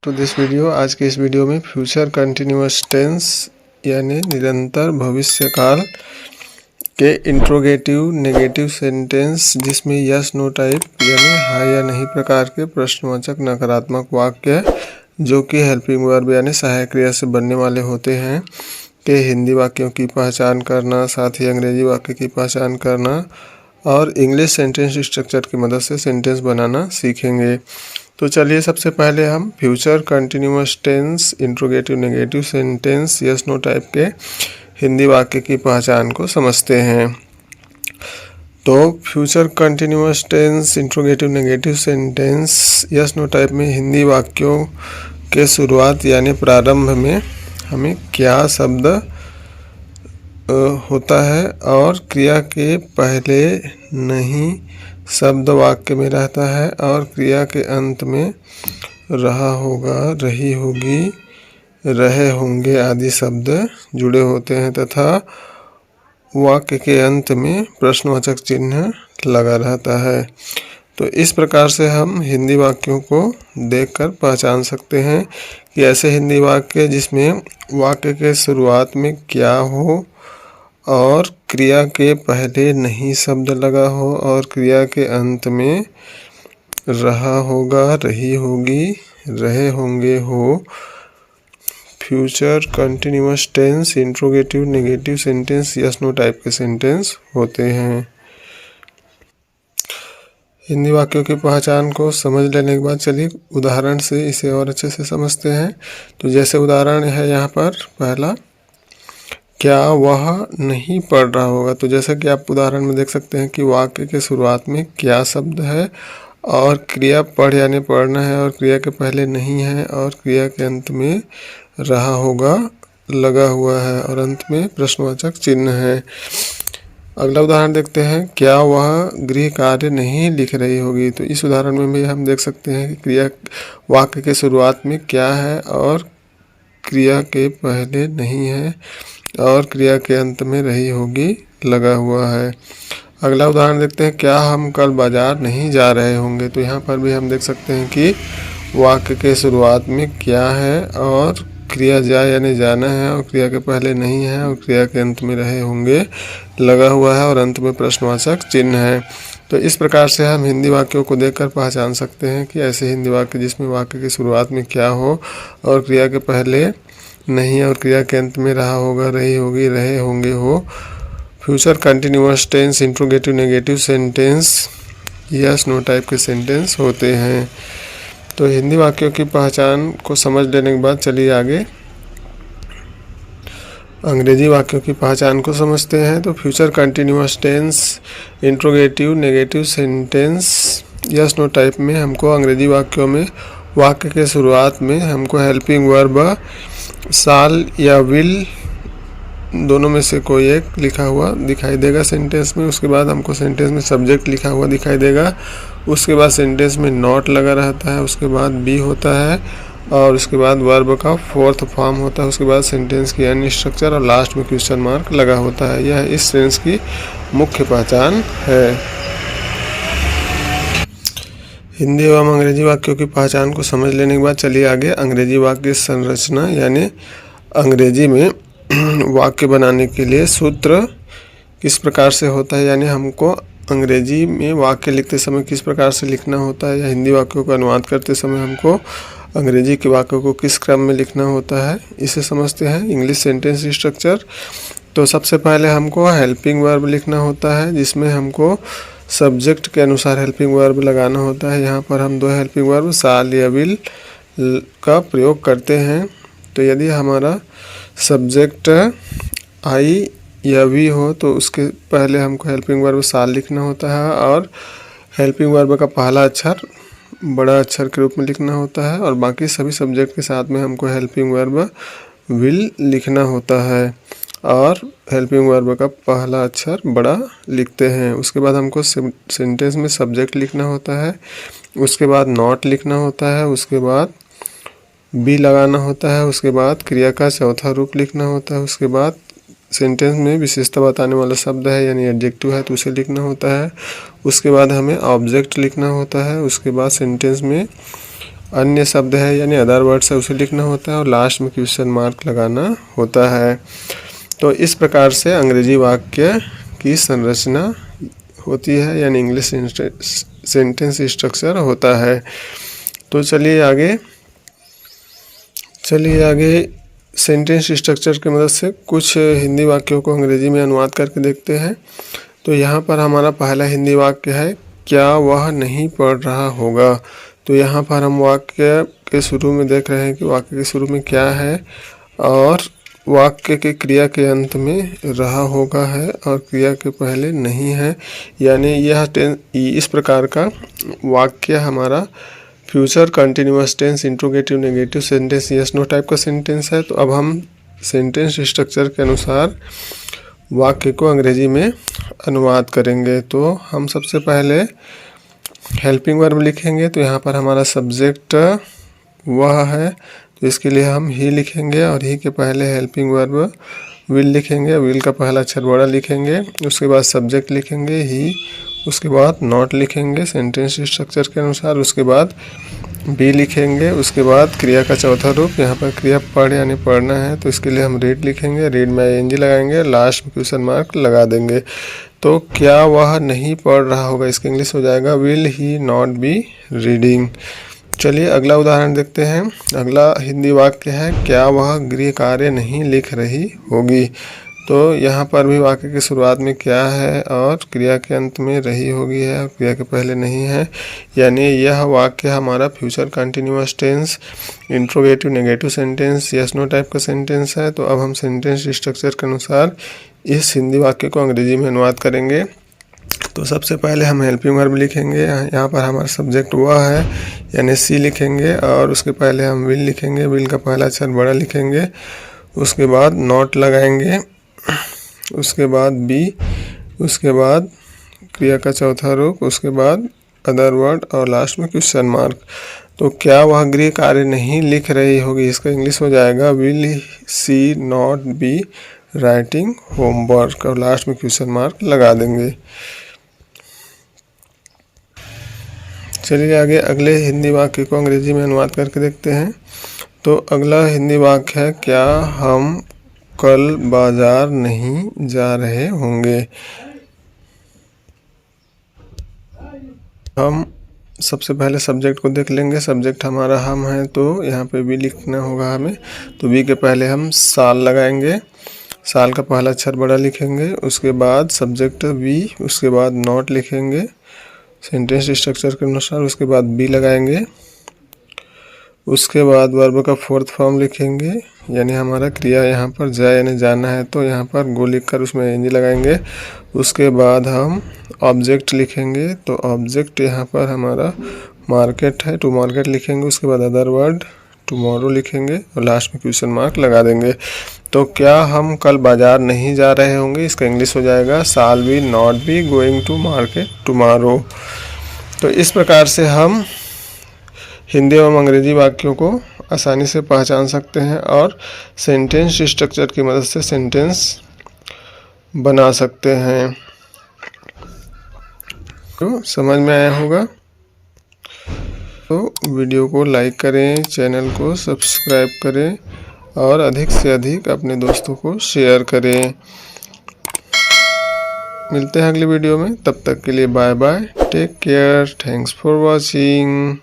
तो this video आज के इस वीडियो में फ्यूचर कंटिन्यूअस टेंस यानी निरंतर भविष्यकाल के इंट्रोगेटिव नेगेटिव सेंटेंस जिसमें यस नो टाइप यानी हाँ या नहीं प्रकार के प्रश्नवाचक नकारात्मक वाक्य जो कि हेल्पिंग वर्ब यानी सहायक क्रिया से बनने वाले होते हैं के हिंदी वाक्यों की पहचान करना, साथ ही अंग्रेजी वाक्य की पहचान करना और इंग्लिश सेंटेंस स्ट्रक्चर की मदद से सेंटेंस बनाना सीखेंगे। तो चलिए सबसे पहले हम future continuous tense interrogative negative sentence yes no type के हिंदी वाक्य की पहचान को समझते हैं। तो future continuous tense interrogative negative sentence yes no type में हिंदी वाक्यों के शुरुआत यानी प्रारंभ में हमें क्या शब्द होता है और क्रिया के पहले नहीं शब्द वाक्य में रहता है और क्रिया के अंत में रहा होगा, रही होगी, रहे होंगे आदि शब्द जुड़े होते हैं तथा वाक्य के अंत में प्रश्नवाचक चिन्ह लगा रहता है। तो इस प्रकार से हम हिंदी वाक्यों को देखकर पहचान सकते हैं कि ऐसे हिंदी वाक्य जिसमें वाक्य के शुरुआत में क्या हो और क्रिया के पहले नहीं शब्द लगा हो और क्रिया के अंत में रहा होगा, रही होगी, रहे होंगे हो। Future continuous tense interrogative negative sentence yes no type के सेंटेंस होते हैं। हिंदी वाक्यों की पहचान को समझ लेने के बाद चलिए उदाहरण से इसे और अच्छे से समझते हैं। तो जैसे उदाहरण है यहाँ पर पहला, क्या वह नहीं पढ़ रहा होगा। तो जैसा कि आप उदाहरण में देख सकते हैं कि वाक्य के शुरुआत में क्या शब्द है और क्रिया पढ़ यानी पढ़ना है और क्रिया के पहले नहीं है और क्रिया के अंत में रहा होगा लगा हुआ है और अंत में प्रश्नवाचक चिन्ह है। अगला उदाहरण देखते हैं, क्या वह गृह कार्य नहीं लिख रही होगी। तो इस उदाहरण में भी हम देख सकते हैं कि क्रिया वाक्य के शुरुआत में क्या है और क्रिया के पहले नहीं है और क्रिया के अंत में रही होगी लगा हुआ है। अगला उदाहरण देखते हैं, क्या हम कल बाजार नहीं जा रहे होंगे। तो यहाँ पर भी हम देख सकते हैं कि वाक्य के शुरुआत में क्या है और क्रिया जा यानी जाना है और क्रिया के पहले नहीं है और क्रिया के अंत में रहे होंगे लगा हुआ है और अंत में प्रश्नवाचक चिन्ह है। तो इस प्रकार से हम हिंदी वाक्यों को देखकर पहचान सकते हैं कि ऐसे हिंदी वाक्य जिसमें वाक्य की शुरुआत में क्या हो और क्रिया के पहले नहीं और क्रिया के अंत में रहा होगा, रही होगी, रहे होंगे हो। Future continuous tense interrogative negative sentence yes no type के सेंटेंस होते हैं। तो हिंदी वाक्यों की पहचान को समझ लेने के बाद चलिए आगे अंग्रेजी वाक्यों की पहचान को समझते हैं। तो future continuous tense interrogative negative sentence yes no type में हमको अंग्रेजी वाक्यों में वाक्य के शुरुआत में हमको हेल्पिंग वर्ब साल या विल दोनों में से कोई एक लिखा हुआ दिखाई देगा सेंटेंस में। उसके बाद हमको सेंटेंस में सब्जेक्ट लिखा हुआ दिखाई देगा। उसके बाद सेंटेंस में नॉट लगा रहता है। उसके बाद बी होता है और उसके बाद वर्ब का फोर्थ फॉर्म होता है। उसके बाद सेंटेंस की अन्य स्ट्रक्चर और लास्ट में क्वेश्चन मार्क लगा होता है। यह इस टेंस की मुख्य पहचान है। हिंदी एवं अंग्रेजी वाक्यों की पहचान को समझ लेने के बाद चलिए आगे अंग्रेजी वाक्य संरचना यानी अंग्रेजी में वाक्य बनाने के लिए सूत्र किस प्रकार से होता है, यानी हमको अंग्रेजी में वाक्य लिखते समय किस प्रकार से लिखना होता है या हिंदी वाक्यों का अनुवाद करते समय हमको अंग्रेजी के वाक्यों को किस क्रम में लिखना होता है, इसे समझते हैं। English sentence structure. तो सबसे पहले हमको हेल्पिंग वर्ब लिखना होता है जिसमें हमको सब्जेक्ट के अनुसार हेल्पिंग वर्ब लगाना होता है। यहाँ पर हम दो हेल्पिंग वर्ब साल या विल का प्रयोग करते हैं। तो यदि हमारा सब्जेक्ट आई या वी हो तो उसके पहले हमको हेल्पिंग वर्ब साल लिखना होता है और हेल्पिंग वर्ब का पहला अक्षर बड़ा अक्षर के रूप में लिखना होता है और बाकी सभी सब्जेक्ट के साथ में हमको हेल्पिंग वर्ब विल लिखना होता है और हेल्पिंग वर्ब का पहला अक्षर बड़ा लिखते हैं। उसके बाद हमको सेंटेंस में सब्जेक्ट लिखना होता है। उसके बाद नॉट लिखना होता है। उसके बाद बी लगाना होता है। उसके बाद क्रिया का चौथा रूप लिखना होता है। उसके बाद सेंटेंस में विशेषता बताने वाला शब्द है यानी एडजेक्टिव है तो उसे लिखना होता है। उसके बाद हमें ऑब्जेक्ट लिखना होता है। उसके बाद सेंटेंस में अन्य शब्द है यानी अदर वर्ड्स है उसे लिखना होता है और लास्ट में क्वेश्चन मार्क लगाना होता है। तो इस प्रकार से अंग्रेजी वाक्य की संरचना होती है यानी इंग्लिश सेंटेंस स्ट्रक्चर होता है। तो चलिए आगे सेंटेंस स्ट्रक्चर की मदद से कुछ हिंदी वाक्यों को अंग्रेजी में अनुवाद करके देखते हैं। तो यहाँ पर हमारा पहला हिंदी वाक्य है, क्या वह नहीं पढ़ रहा होगा। तो यहाँ पर हम वाक्य के शुरू में देख रहे हैं कि वाक्य के शुरू में क्या है और वाक्य के क्रिया के अंत में रहा होगा है और क्रिया के पहले नहीं है, यानी यह इस प्रकार का वाक्य हमारा future continuous tense, interrogative, negative sentence, yes no type का सेंटेंस है। तो अब हम सेंटेंस स्ट्रक्चर के अनुसार वाक्य को अंग्रेजी में अनुवाद करेंगे। तो हम सबसे पहले हेल्पिंग वर्ब लिखेंगे। तो यहाँ पर हमारा सब्जेक्ट वह है, तो इसके लिए हम ही लिखेंगे और ही के पहले हेल्पिंग वर्ब विल लिखेंगे। विल का पहला अक्षर बड़ा लिखेंगे, उसके बाद सब्जेक्ट लिखेंगे ही, उसके बाद नॉट लिखेंगे सेंटेंस स्ट्रक्चर के अनुसार, उसके बाद बी लिखेंगे, उसके बाद क्रिया का चौथा रूप, यहाँ पर क्रिया पढ़ यानी पढ़ना है तो इसके लिए हम रीड लिखेंगे, रीड में ING लगाएंगे, लास्ट में क्वेश्चन मार्क लगा देंगे। तो क्या वह नहीं पढ़ रहा होगा, इसका इंग्लिश हो जाएगा will he not be reading. चलिए अगला उदाहरण देखते हैं। अगला हिंदी वाक्य है, क्या वह गृह कार्य नहीं लिख रही होगी। तो यहाँ पर भी वाक्य की शुरुआत में क्या है और क्रिया के अंत में रही होगी है और क्रिया के पहले नहीं है, यानी यह वाक्य हमारा future continuous tense, interrogative, negative sentence, yes no type का सेंटेंस है। तो अब हम सेंटेंस स्ट्रक्चर के अनुसार इस हिंदी वाक्य को अंग्रेजी में अनुवाद करेंगे। तो सबसे पहले हम हेल्पिंग वर्ब लिखेंगे। यहाँ पर हमारा सब्जेक्ट वह है यानी सी लिखेंगे और उसके पहले हम विल लिखेंगे, विल का पहला अक्षर बड़ा लिखेंगे, उसके बाद नॉट लगाएंगे, उसके बाद बी, उसके बाद क्रिया का चौथा रूप, उसके बाद अदर वर्ड और लास्ट में क्वेश्चन मार्क। तो क्या वह गृह कार्य नहीं लिख रही होगी, इसका इंग्लिश हो जाएगा will see not be writing homework और लास्ट में क्वेश्चन मार्क लगा देंगे। चलिए आगे अगले हिंदी वाक्य को अंग्रेजी में अनुवाद करके देखते हैं। तो अगला हिंदी वाक्य है, क्या हम कल बाजार नहीं जा रहे होंगे। हम सबसे पहले सब्जेक्ट को देख लेंगे। सब्जेक्ट हमारा हम है तो यहाँ पे भी लिखना होगा हमें। तो बी के पहले हम साल लगाएंगे, साल का पहला अक्षर बड़ा लिखेंगे, उसके बाद सब्जेक्ट बी, उसके बाद नॉट लिखेंगे सेंटेंस स्ट्रक्चर के अनुसार, उसके बाद बी लगाएंगे, उसके बाद वर्ब का फोर्थ फॉर्म लिखेंगे यानी हमारा क्रिया यहाँ पर जा यानी जाना है तो यहाँ पर गो लिखकर उसमें ING लगाएंगे। उसके बाद हम ऑब्जेक्ट लिखेंगे। तो ऑब्जेक्ट यहाँ पर हमारा मार्केट है, टू मार्केट लिखेंगे, उसके बाद अदर वर्ड टुमारो लिखेंगे और लास्ट में क्वेश्चन मार्क लगा देंगे। तो क्या हम कल बाजार नहीं जा रहे होंगे, इसका इंग्लिश हो जाएगा shall we not be going to market tomorrow. तो इस प्रकार से हम हिंदी एवं अंग्रेजी वाक्यों को आसानी से पहचान सकते हैं और सेंटेंस स्ट्रक्चर की मदद से सेंटेंस बना सकते हैं। तो समझ में आया होगा। तो वीडियो को लाइक करें, चैनल को सब्सक्राइब करें और अधिक से अधिक अपने दोस्तों को शेयर करें। मिलते हैं अगली वीडियो में, तब तक के लिए bye bye, take care, thanks for watching.